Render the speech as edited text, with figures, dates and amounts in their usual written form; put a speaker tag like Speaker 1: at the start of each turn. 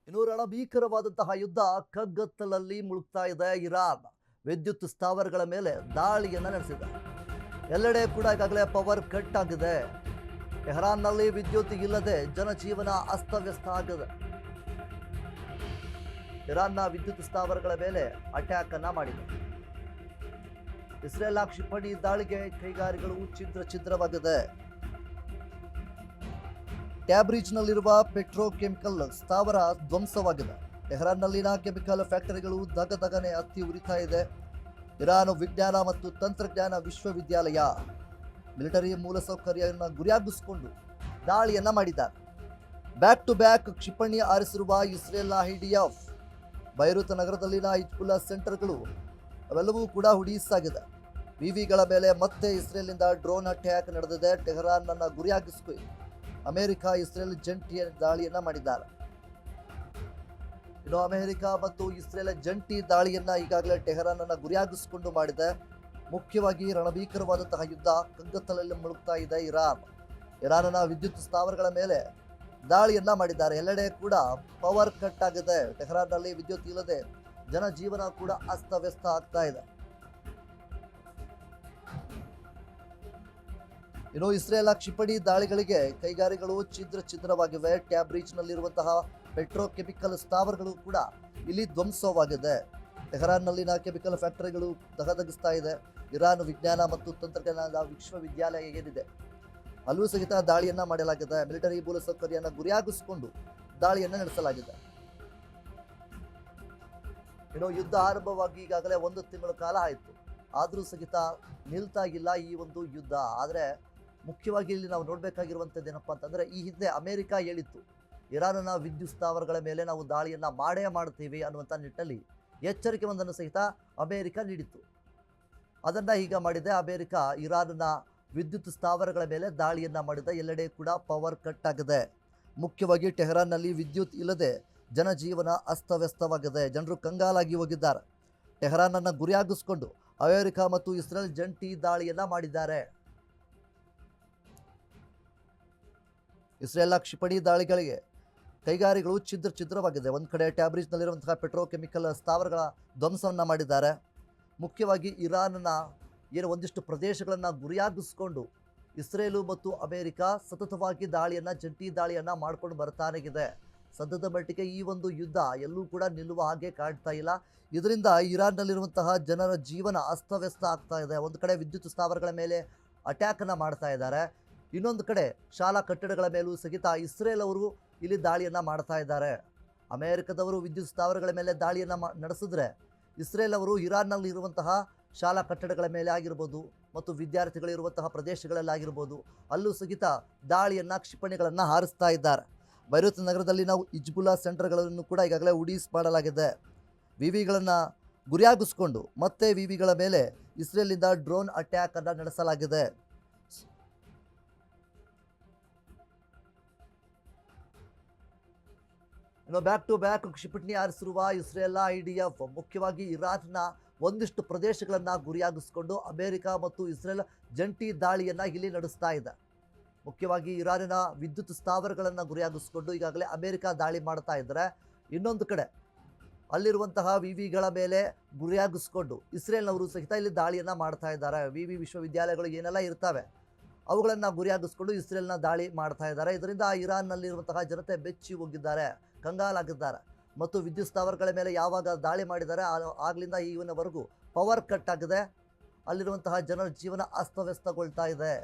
Speaker 1: ಇನ್ನು ರಣಭೀಕರವಾದಂತಹ ಯುದ್ಧ ಕಗ್ಗತ್ತಲಲ್ಲಿ ಮುಳುಗ್ತಾ ಇದೆ. ಇರಾನ್ ವಿದ್ಯುತ್ ಸ್ಥಾವರಗಳ ಮೇಲೆ ದಾಳಿಯನ್ನ ನಡೆಸಿದೆ. ಎಲ್ಲೆಡೆ ಕೂಡ ಈಗಾಗಲೇ ಪವರ್ ಕಟ್ ಆಗಿದೆ. ಟೆಹರಾನ್ನಲ್ಲಿ ವಿದ್ಯುತ್ ಇಲ್ಲದೆ ಜನಜೀವನ ಅಸ್ತವ್ಯಸ್ತ ಆಗಿದೆ. ಇರಾನ್ನ ವಿದ್ಯುತ್ ಸ್ಥಾವರಗಳ ಮೇಲೆ ಅಟ್ಯಾಕ್ ಅನ್ನ ಮಾಡಿದೆ. ಇಸ್ರೇಲ್ ಕ್ಷಿಪಣಿ ದಾಳಿಗೆ ಕೈಗಾರಿಕೆಗಳು ಛಿದ್ರವಾಗಿದೆ. ಟ್ಯಾಬ್ರಿಜ್ನಲ್ಲಿರುವ ಪೆಟ್ರೋಕೆಮಿಕಲ್ ಸ್ಥಾವರ ಧ್ವಂಸವಾಗಿದೆ. ಟೆಹರಾನ್ನಲ್ಲಿನ ಕೆಮಿಕಲ್ ಫ್ಯಾಕ್ಟರಿಗಳು ದಗದಗನೆ ಹತ್ತಿ ಉರಿತಾ ಇದೆ. ಇರಾನ್ ವಿಜ್ಞಾನ ಮತ್ತು ತಂತ್ರಜ್ಞಾನ ವಿಶ್ವವಿದ್ಯಾಲಯ ಮಿಲಿಟರಿ ಮೂಲಸೌಕರ್ಯವನ್ನು ಗುರಿಯಾಗಿಸಿಕೊಂಡು ದಾಳಿಯನ್ನ ಮಾಡಿದ್ದಾರೆ. ಬ್ಯಾಕ್ ಟು ಬ್ಯಾಕ್ ಕ್ಷಿಪಣಿ ಹಾರಿಸಿರುವ ಇಸ್ರೇಲ್ ಐಡಿಎಫ್ ಬೈರುತ್ ನಗರದಲ್ಲಿನ ಹಿಜ್ಬುಲ್ಲಾ ಸೆಂಟರ್ಗಳು ಅವೆಲ್ಲವೂ ಕೂಡ ಹುಡಿಸಾಗಿದೆ. ವಿವಿಗಳ ಮೇಲೆ ಮತ್ತೆ ಇಸ್ರೇಲ್ನಿಂದ ಡ್ರೋನ್ ಅಟ್ಯಾಕ್ ನಡೆದಿದೆ. ಟೆಹರಾನ್ ಅನ್ನು ಗುರಿಯಾಗಿಸಿಕೊಂಡು ಅಮೆರಿಕ ಇಸ್ರೇಲ್ ಜಂಟಿ ದಾಳಿಯನ್ನ ಮಾಡಿದ್ದಾರೆ. ಇನ್ನು ಅಮೆರಿಕ ಮತ್ತು ಇಸ್ರೇಲ್ ಜಂಟಿ ದಾಳಿಯನ್ನ ಈಗಾಗಲೇ ಟೆಹರಾನ್ ಅನ್ನ ಗುರಿಯಾಗಿಸಿಕೊಂಡು ಮಾಡಿದೆ. ಮುಖ್ಯವಾಗಿ ರಣಭೀಕರವಾದಂತಹ ಯುದ್ಧ ಕಗ್ಗತ್ತಲಲ್ಲಿ ಮುಳುಗ್ತಾ ಇದೆ. ಇರಾನ್ನ ವಿದ್ಯುತ್ ಸ್ಥಾವರಗಳ ಮೇಲೆ ದಾಳಿಯನ್ನ ಮಾಡಿದ್ದಾರೆ. ಎಲ್ಲೆಡೆ ಕೂಡ ಪವರ್ ಕಟ್ ಆಗಿದೆ. ಟೆಹರಾನ್ನಲ್ಲಿ ವಿದ್ಯುತ್ ಇಲ್ಲದೆ ಜನಜೀವನ ಕೂಡ ಅಸ್ತವ್ಯಸ್ತ ಆಗ್ತಾ ಇದೆ. ಇನ್ನು ಇಸ್ರೇಲ್ ಕ್ಷಿಪಣಿ ದಾಳಿಗಳಿಗೆ ಕೈಗಾರಿಕೆಗಳು ಛಿದ್ರವಾಗಿವೆ. ಟ್ಯಾಬ್ರಿಜ್ನಲ್ಲಿರುವಂತಹ ಪೆಟ್ರೋಕೆಮಿಕಲ್ ಸ್ಥಾವರಗಳು ಕೂಡ ಇಲ್ಲಿ ಧ್ವಂಸವಾಗಿದೆ. ಟೆಹರಾನ್ನಲ್ಲಿನ ಕೆಮಿಕಲ್ ಫ್ಯಾಕ್ಟರಿಗಳು ದಗದಗಿಸ್ತಾ ಇದೆ. ಇರಾನ್ ವಿಜ್ಞಾನ ಮತ್ತು ತಂತ್ರಜ್ಞಾನದ ವಿಶ್ವವಿದ್ಯಾಲಯ ಏನಿದೆ ಅಲ್ಲೂ ಸಹಿತ ದಾಳಿಯನ್ನ ಮಾಡಲಾಗಿದೆ. ಮಿಲಿಟರಿ ಮೂಲಸೌಕರ್ಯನ ಗುರಿಯಾಗಿಸಿಕೊಂಡು ದಾಳಿಯನ್ನ ನಡೆಸಲಾಗಿದೆ. ಇನ್ನು ಯುದ್ಧ ಆರಂಭವಾಗಿ ಈಗಾಗಲೇ 1 ತಿಂಗಳ ಕಾಲ ಆಯಿತು. ಆದರೂ ಸಹಿತ ನಿಲ್ತಾ ಇಲ್ಲ ಈ ಒಂದು ಯುದ್ಧ. ಆದರೆ ಮುಖ್ಯವಾಗಿ ಇಲ್ಲಿ ನಾವು ನೋಡಬೇಕಾಗಿರುವಂಥದ್ದು ಏನಪ್ಪ ಅಂತಂದರೆ, ಈ ಹಿಂದೆ ಅಮೆರಿಕ ಹೇಳಿತ್ತು ಇರಾನ್ನ ವಿದ್ಯುತ್ ಸ್ಥಾವರಗಳ ಮೇಲೆ ನಾವು ದಾಳಿಯನ್ನು ಮಾಡೇ ಮಾಡ್ತೀವಿ ಅನ್ನುವಂಥ ನಿಟ್ಟಿನಲ್ಲಿ ಎಚ್ಚರಿಕೆ ಒಂದನ್ನು ಸಹಿತ ಅಮೆರಿಕ ನೀಡಿತ್ತು. ಅದನ್ನು ಈಗ ಮಾಡಿದೆ. ಅಮೆರಿಕ ಇರಾನ್ನ ವಿದ್ಯುತ್ ಸ್ಥಾವರಗಳ ಮೇಲೆ ದಾಳಿಯನ್ನು ಮಾಡಿದೆ. ಎಲ್ಲೆಡೆ ಕೂಡ ಪವರ್ ಕಟ್ ಆಗಿದೆ. ಮುಖ್ಯವಾಗಿ ಟೆಹರಾನ್ನಲ್ಲಿ ವಿದ್ಯುತ್ ಇಲ್ಲದೆ ಜನಜೀವನ ಅಸ್ತವ್ಯಸ್ತವಾಗಿದೆ. ಜನರು ಕಂಗಾಲಾಗಿ ಹೋಗಿದ್ದಾರೆ. ಟೆಹರಾನನ್ನು ಗುರಿಯಾಗಿಸಿಕೊಂಡು ಅಮೆರಿಕ ಮತ್ತು ಇಸ್ರೇಲ್ ಜಂಟಿ ದಾಳಿಯನ್ನು ಮಾಡಿದ್ದಾರೆ. ಇಸ್ರೇಲ್ ಕ್ಷಿಪಣಿ ದಾಳಿಗಳಿಗೆ ಕೈಗಾರಿಕೆಗಳು ಛಿದ್ರವಾಗಿದೆ. ಒಂದು ಕಡೆ ಟ್ಯಾಬ್ರಿಜ್ನಲ್ಲಿರುವಂತಹ ಪೆಟ್ರೋಕೆಮಿಕಲ್ ಸ್ಥಾವರಗಳ ಧ್ವಂಸವನ್ನು ಮಾಡಿದ್ದಾರೆ. ಮುಖ್ಯವಾಗಿ ಇರಾನ್ನ ಏನು ಒಂದಿಷ್ಟು ಪ್ರದೇಶಗಳನ್ನು ಗುರಿಯಾಗಿಸಿಕೊಂಡು ಇಸ್ರೇಲು ಮತ್ತು ಅಮೆರಿಕ ಸತತವಾಗಿ ಜಂಟಿ ದಾಳಿಯನ್ನು ಮಾಡ್ಕೊಂಡು ಬರ್ತಾನೆಗಿದೆ. ಸದ್ಯದ ಮಟ್ಟಿಗೆ ಈ ಒಂದು ಯುದ್ಧ ಎಲ್ಲೂ ಕೂಡ ನಿಲ್ಲುವ ಹಾಗೆ ಕಾಣ್ತಾ ಇಲ್ಲ. ಇದರಿಂದ ಇರಾನ್ನಲ್ಲಿರುವಂತಹ ಜನರ ಜೀವನ ಅಸ್ತವ್ಯಸ್ತ ಆಗ್ತಾ ಇದೆ. ಒಂದು ಕಡೆ ವಿದ್ಯುತ್ ಸ್ಥಾವರಗಳ ಮೇಲೆ ಅಟ್ಯಾಕನ್ನು ಮಾಡ್ತಾ ಇದ್ದಾರೆ. ಇನ್ನೊಂದು ಕಡೆ ಶಾಲಾ ಕಟ್ಟಡಗಳ ಮೇಲೂ ಸಹಿತ ಇಸ್ರೇಲ್ ಅವರು ಇಲ್ಲಿ ದಾಳಿಯನ್ನು ಮಾಡ್ತಾ ಇದ್ದಾರೆ. ಅಮೆರಿಕದವರು ವಿದ್ಯುತ್ ಸ್ಥಾವರಗಳ ಮೇಲೆ ದಾಳಿಯನ್ನು ನಡೆಸಿದ್ರೆ, ಇಸ್ರೇಲ್ ಅವರು ಇರಾನ್ನಲ್ಲಿ ಇರುವಂತಹ ಶಾಲಾ ಕಟ್ಟಡಗಳ ಮೇಲೆ ಆಗಿರ್ಬೋದು ಮತ್ತು ವಿದ್ಯಾರ್ಥಿಗಳಿರುವಂತಹ ಪ್ರದೇಶಗಳಲ್ಲಾಗಿರ್ಬೋದು ಅಲ್ಲೂ ಸಹಿತ ದಾಳಿಯನ್ನು ಕ್ಷಿಪಣಿಗಳನ್ನು ಹಾರಿಸ್ತಾ ಇದ್ದಾರೆ. ಬೈರುತ್ ನಗರದಲ್ಲಿ ನಾವು ಹಿಜ್ಬುಲ್ಲಾ ಸೆಂಟರ್ಗಳನ್ನು ಕೂಡ ಈಗಾಗಲೇ ಉಡೀಸ್ ಮಾಡಲಾಗಿದೆ. ವಿವಿಗಳನ್ನು ಗುರಿಯಾಗಿಸಿಕೊಂಡು ಮತ್ತೆ ವಿವಿಗಳ ಮೇಲೆ ಇಸ್ರೇಲಿಂದ ಡ್ರೋನ್ ಅಟ್ಯಾಕ್ ಅನ್ನು ನಡೆಸಲಾಗಿದೆ. ಇನ್ನು ಬ್ಯಾಕ್ ಟು ಬ್ಯಾಕ್ ಕ್ಷಿಪಣಿ ಹಾರಿಸಿರುವ ಇಸ್ರೇಲ್ ಐಡಿಎಫ್ ಮುಖ್ಯವಾಗಿ ಇರಾನ್ನ ಒಂದಿಷ್ಟು ಪ್ರದೇಶಗಳನ್ನು ಗುರಿಯಾಗಿಸಿಕೊಂಡು ಅಮೆರಿಕ ಮತ್ತು ಇಸ್ರೇಲ್ ಜಂಟಿ ದಾಳಿಯನ್ನು ಇಲ್ಲಿ ನಡೆಸ್ತಾ ಇದೆ. ಮುಖ್ಯವಾಗಿ ಇರಾನಿನ ವಿದ್ಯುತ್ ಸ್ಥಾವರಗಳನ್ನು ಗುರಿಯಾಗಿಸಿಕೊಂಡು ಈಗಾಗಲೇ ಅಮೆರಿಕ ದಾಳಿ ಮಾಡ್ತಾ ಇದ್ದಾರೆ. ಇನ್ನೊಂದು ಕಡೆ ಅಲ್ಲಿರುವಂತಹ ವಿವಿಗಳ ಮೇಲೆ ಗುರಿಯಾಗಿಸಿಕೊಂಡು ಇಸ್ರೇಲ್ನವರು ಸಹಿತ ಇಲ್ಲಿ ದಾಳಿಯನ್ನು ಮಾಡ್ತಾ ಇದ್ದಾರೆ. ವಿಶ್ವವಿದ್ಯಾಲಯಗಳು ಏನೆಲ್ಲ ಇರ್ತವೆ ಅವುಗಳನ್ನು ಗುರಿಯಾಗಿಸಿಕೊಂಡು ಇಸ್ರೇಲ್ನ ದಾಳಿ ಮಾಡ್ತಾ ಇದ್ದಾರೆ. ಇದರಿಂದ ಇರಾನ್ನಲ್ಲಿರುವಂತಹ ಜನತೆ ಬೆಚ್ಚಿ ಹೋಗಿದ್ದಾರೆ, ಕಂಗಾಲಾಗಿದ್ದಾರೆ. ಮತ್ತು ವಿದ್ಯುತ್ ಸ್ಥಾವರಗಳ ಮೇಲೆ ಯಾವಾಗ ದಾಳಿ ಮಾಡಿದ್ದಾರೆ ಆಗ್ಲಿಂದ ಈಗಿನವರೆಗೂ ಪವರ್ ಕಟ್ ಆಗಿದೆ. ಅಲ್ಲಿರುವಂತಹ ಜನರ ಜೀವನ ಅಸ್ತವ್ಯಸ್ತಗೊಳ್ತಾ ಇದೆ.